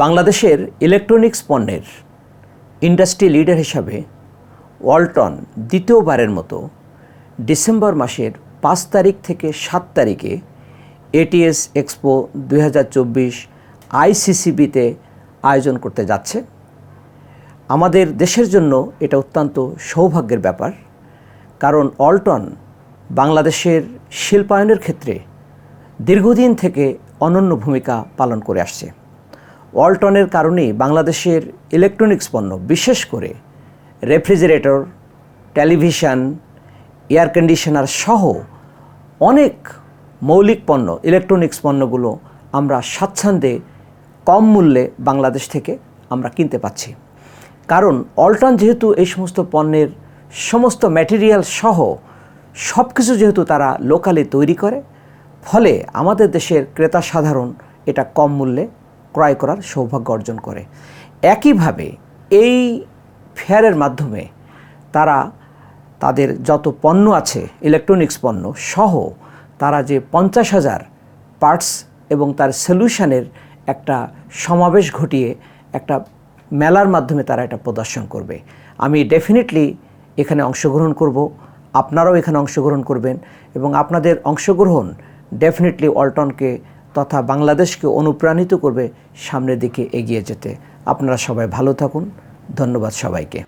বাংলাদেশের ইলেকট্রনিক্স পণ্যের industry leader হিসাবে ওয়ালটন দ্বিতীয়বারের মতো ডিসেম্বর মাসের 5 তারিখ থেকে 7 তারিখে এটিএস এক্সপো 2024 আইসিসিবিতে আয়োজন করতে যাচ্ছে। আমাদের দেশের জন্য এটা অত্যন্ত সৌভাগ্যের ব্যাপার, কারণ ওয়ালটন বাংলাদেশের শিল্পায়নের ক্ষেত্রে দীর্ঘদিন থেকে অনন্য ভূমিকা পালন করে আসছে। ওয়ালটনের কারণেই বাংলাদেশের ইলেকট্রনিক্স পণ্য, বিশেষ করে রেফ্রিজারেটর, টেলিভিশন, এয়ার কন্ডিশনার সহ অনেক মৌলিক পণ্য, ইলেকট্রনিক্স পণ্যগুলো আমরা স্বাচ্ছন্দ্যে কম মূল্যে বাংলাদেশ থেকে আমরা কিনতে পাচ্ছি। কারণ ওয়ালটন যেহেতু এই সমস্ত পণ্যের সমস্ত ম্যাটেরিয়াল সহ সব কিছু যেহেতু তারা লোকালি তৈরি করে, ফলে আমাদের দেশের ক্রেতা সাধারণ এটা কম মূল্যে ক্রয় করার সৌভাগ্য অর্জন করে। একইভাবে এই ফেয়ারের মাধ্যমে তারা তাদের যত পণ্য আছে ইলেকট্রনিক্স পণ্য সহ তারা যে 50,000 পার্টস এবং তার সলিউশনের একটা সমাবেশ ঘটিয়ে একটা মেলার মাধ্যমে তারা এটা প্রদর্শন করবে। আমি ডেফিনেটলি এখানে অংশগ্রহণ করব, আপনারাও এখানে অংশগ্রহণ করবেন এবং আপনাদের অংশগ্রহণ ডেফিনেটলি ওয়ালটনকে তথা বাংলাদেশকে অনুপ্রাণিত করবে সামনের দিকে এগিয়ে যেতে। আপনারা সবাই ভালো থাকুন। ধন্যবাদ সবাইকে।